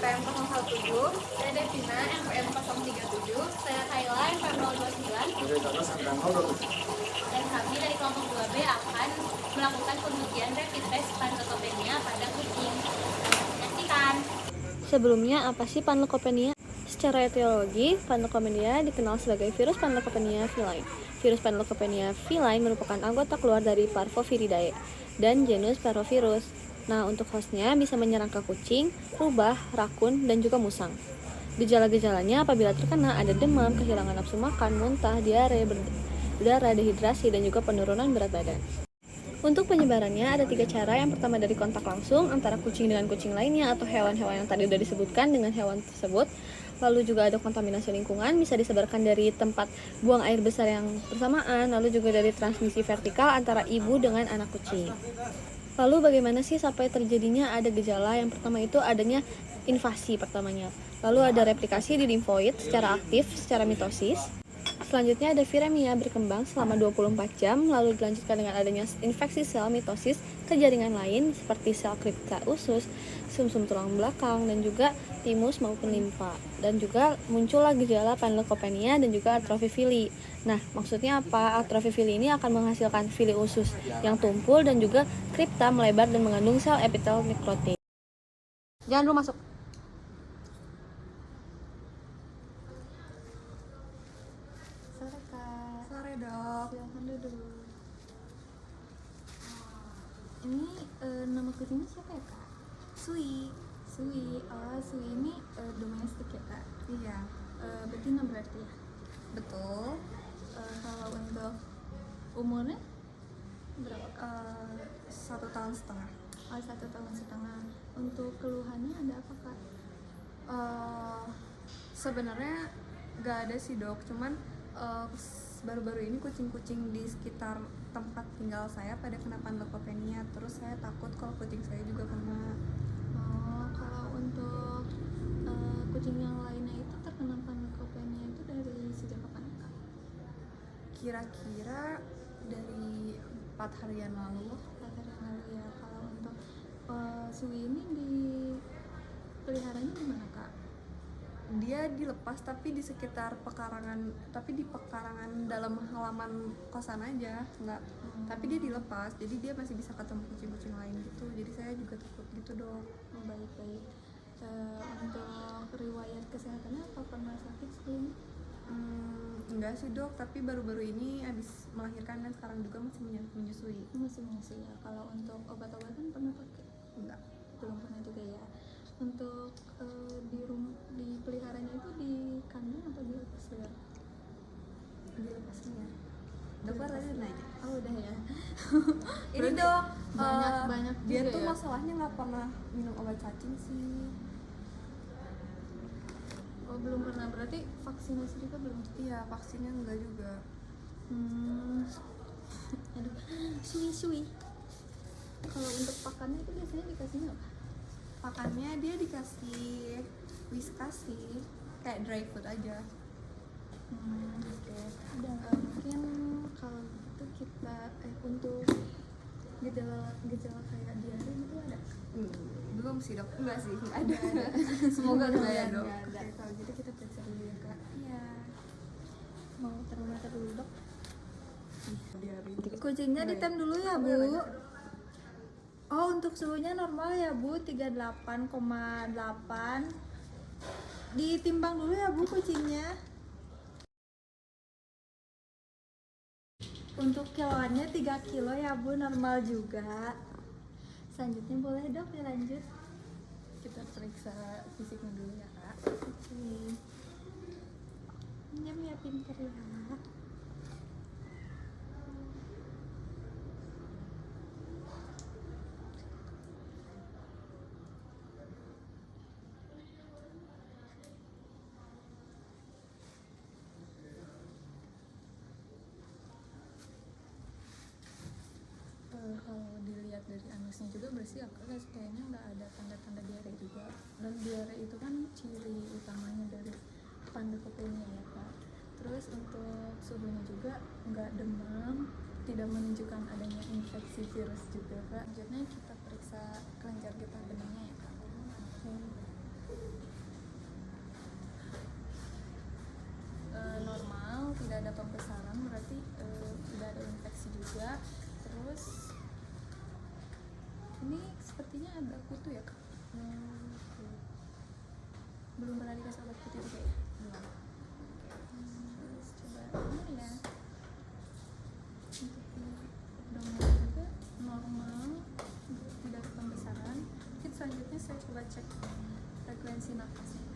NPM 017, saya Devina NPM 037, saya Kayla NPM 029, dan kami dari kelompok 2B akan melakukan pengujian rapid test panleukopenia pada kucing. Saksikan. Sebelumnya, apa sih panleukopenia? Secara etiologi, panleukopenia dikenal sebagai virus Panleukopenia feline. Virus Panleukopenia feline merupakan anggota keluar dari Parvoviridae dan genus Parvovirus. Nah, untuk hostnya bisa menyerang ke kucing, rubah, rakun, dan juga musang. Gejala-gejalanya apabila terkena ada demam, kehilangan nafsu makan, muntah, diare, berdarah, dehidrasi, dan juga penurunan berat badan. Untuk penyebarannya ada 3 cara. Yang pertama dari kontak langsung antara kucing dengan kucing lainnya atau hewan-hewan yang tadi sudah disebutkan dengan hewan tersebut. Lalu juga ada kontaminasi lingkungan, bisa disebarkan dari tempat buang air besar yang bersamaan. Lalu juga dari transmisi vertikal antara ibu dengan anak kucing. Lalu bagaimana sih sampai terjadinya ada gejala? Yang pertama itu adanya invasi pertamanya. Lalu ada replikasi di limfoid secara aktif, secara mitosis. Selanjutnya ada viremia berkembang selama 24 jam, lalu dilanjutkan dengan adanya infeksi sel mitosis ke jaringan lain seperti sel kripta usus, sumsum tulang belakang, dan juga timus maupun limfa. Dan juga muncullah gejala panleukopenia dan juga atrofi fili. Nah, maksudnya apa? Atrofi fili ini akan menghasilkan fili usus yang tumpul dan juga kripta melebar dan mengandung sel epitel nekrotik. Jangan dulu masuk. Sore Kak. Sore Dok. Silahkan duduk. Ini nama kucingnya siapa ya Kak? Sui. Sui. Oh, Sui ini domestik ya Kak? Iya, Betina berarti ya? betul. Kalau untuk umurnya berapa Kak? 1,5 tahun. Oh, 1,5 tahun. Untuk keluhannya ada apa Kak? Sebenarnya nggak ada sih Dok, cuman baru-baru ini kucing-kucing di sekitar tempat tinggal saya pada kena panleukopenia. Terus saya takut kalau kucing saya juga kena. Oh, kalau untuk kucing yang lainnya itu terkena panleukopenia itu dari sejak kapan Kak? Kira-kira dari 4 hari yang lalu. 4 hari yang lalu ya. Kalau untuk Sui ini dipeliharanya di mana Kak? Dia dilepas tapi di sekitar pekarangan, tapi di pekarangan dalam halaman kosan aja, enggak. Tapi dia dilepas, jadi dia masih bisa ketemu kucing-kucing lain gitu. Jadi saya juga takut gitu Dok. Oh, baik-baik. Untuk riwayat kesehatannya apa pernah sakit sebelumnya? Enggak sih Dok, tapi baru-baru ini habis melahirkan dan sekarang juga masih menyusui. Masih menyusui ya. Kalau untuk obat-obatan pernah pakai? Enggak. Belum pernah juga ya. Untuk di peliharanya itu di kandang atau di lepas liar? Dilepas liar. Dokter tadi nanya. Oh, udah ya. Ini Dok, banyak dia juga tuh ya? masalahnya nggak pernah minum obat cacing sih. Oh, belum pernah. Berarti vaksinasi juga belum? Iya, vaksinnya enggak juga. Aduh, Sui. Kalau untuk pakannya itu biasanya dikasihnya apa? Pakannya dia dikasih Whiskas sih, kayak dry food aja. Oke. Mungkin kalau gitu kita untuk gejala kayak diare itu ada? Belum sih Dok, enggak sih, enggak ada. Semoga enggak ya Dok. Nggak ada. Kalau gitu kita periksa dulu ya Kak. Iya. Mau termometer dulu Dok? Kucingnya Ditem dulu ya Bu. Oh, untuk suhunya normal ya Bu, 38,8. Ditimbang dulu ya Bu kucingnya. Untuk kiloannya 3 kilo ya Bu, normal juga. Selanjutnya boleh Dok dilanjut. Kita periksa fisiknya dulu ya Kak. Oke. Diam ya pinter ya. Kalau dilihat dari anusnya juga bersih ya Kak, kayaknya nggak ada tanda-tanda diare juga. Dan diare itu kan ciri utamanya dari panleukopenia ya Kak. Terus untuk suhunya juga nggak demam, tidak menunjukkan adanya infeksi virus juga Kak. Selanjutnya kita periksa kelenjar getah benangnya ya Kak. nggak kutu ya kak? Belum pernah dikasih obat kutu juga ya? Belum. Terus coba ini ya, untuk abdomen juga normal, tidak ada pembesaran. Mungkin selanjutnya saya coba cek frekuensi nafasnya.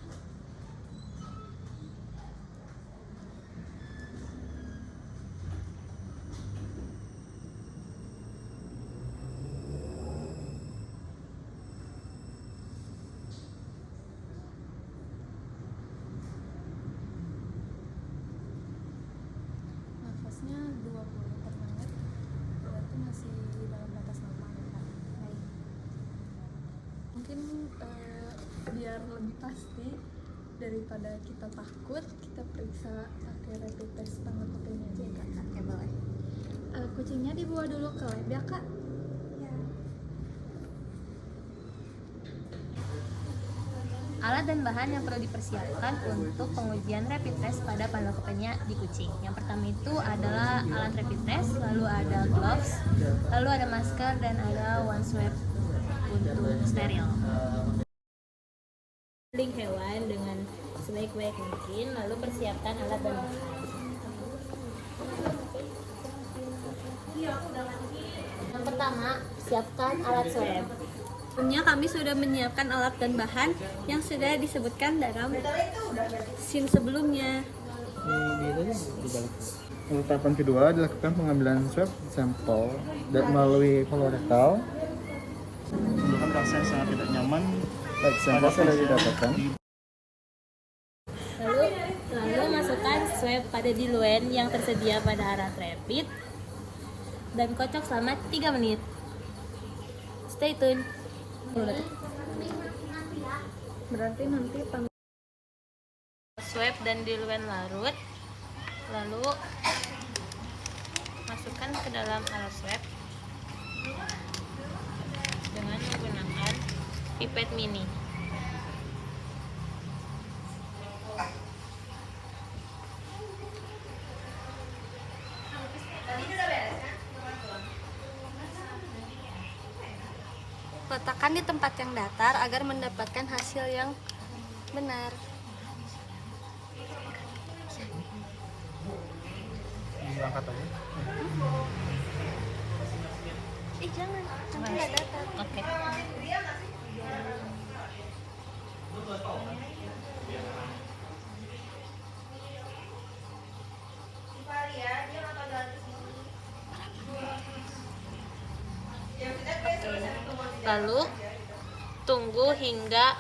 Nafasnya 20 per menit, berarti masih dalam batas normal ya Kak. Baik. Mungkin biar lebih pasti daripada kita takut, kita periksa pakai rapid test panleukopennya aja ya Kak. Oke, boleh. Kucingnya dibawa dulu ke lab ya Kak. Alat dan bahan yang perlu dipersiapkan untuk pengujian rapid test pada panleukopenia di kucing. Yang pertama itu adalah alat rapid test, lalu ada gloves, lalu ada masker, dan ada one swab untuk steril. Link hewan dengan sebaik-baik mungkin, lalu persiapkan alat dan bahan. Yang pertama, siapkan alat swab. Sebelumnya kami sudah menyiapkan alat dan bahan yang sudah disebutkan dalam scene sebelumnya. Untuk tahapan kedua dilakukan pengambilan swab sampel melalui kolorektal. Menimbulkan rasa yang sangat tidak nyaman. Baik, sampel sudah didapatkan. Lalu masukkan swab pada diluent yang tersedia pada alat rapid dan kocok selama 3 menit. Stay tune. Berarti nanti Swab dan diluent larut, lalu masukkan ke dalam alat swab dengan menggunakan pipet mini. Letakkan di tempat yang datar agar mendapatkan hasil yang benar. Diangkat aja. Jangan, nanti nggak datar. Oke. Lalu tunggu hingga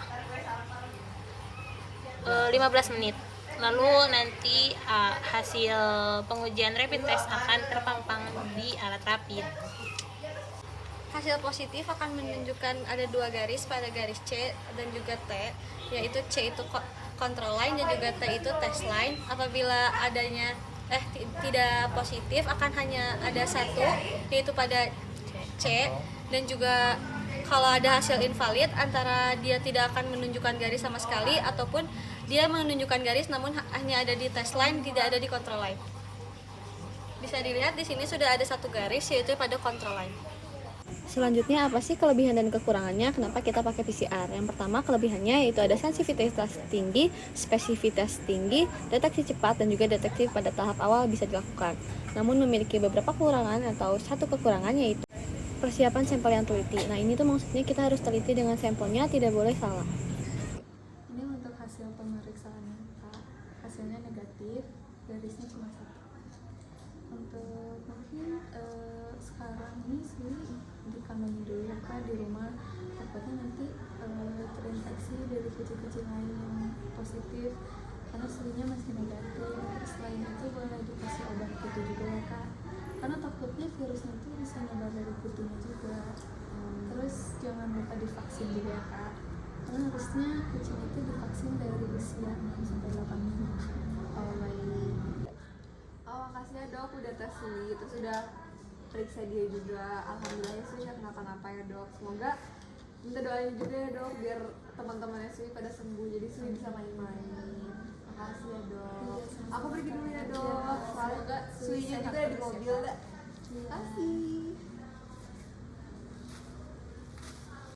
15 menit. Lalu nanti hasil pengujian rapid test akan terpampang di alat rapid. Hasil positif akan menunjukkan ada 2 garis pada garis C dan juga T, yaitu C itu control line dan juga T itu test line. Apabila adanya tidak positif akan hanya ada 1, yaitu pada C, dan juga kalau ada hasil invalid antara dia tidak akan menunjukkan garis sama sekali ataupun dia menunjukkan garis namun hanya ada di test line, tidak ada di control line. Bisa dilihat di sini sudah ada 1 garis yaitu pada control line. Selanjutnya apa sih kelebihan dan kekurangannya kenapa kita pakai PCR? Yang pertama kelebihannya yaitu ada sensitivitas tinggi, spesifitas tinggi, deteksi cepat dan juga deteksi pada tahap awal bisa dilakukan. Namun memiliki beberapa kekurangan atau satu kekurangan yaitu persiapan sampel yang teliti. Nah ini tuh maksudnya kita harus teliti dengan sampelnya, tidak boleh salah. ini untuk hasil pemeriksaannya Kak. Hasilnya negatif, garisnya cuma 1. Untuk mungkin sekarang ini sih dikandungi dulu ya Kak di rumah, takutnya nanti terinfeksi dari kucing-kucing lain yang positif karena suhunya masih negatif. Selain itu boleh dikasih obat kutu juga ya Kak, karena takutnya virusnya itu bisa nyebar dari kutunya juga. Terus jangan lupa divaksin juga ya Kak, karena harusnya kucing itu divaksin dari usia 6 sampai 8 minggu. Oh baik. Oh makasih ya dok udah tes Sui, terus udah periksa dia juga. Alhamdulillah Sui nggak kenapa-napa ya dok. Semoga minta doain juga ya dok biar teman-temannya Sui pada sembuh jadi Sui bisa main-main. Makasih ya dok. Aku pergi dulu ya dok. Soalnya Sui juga di mobil dah. Makasih.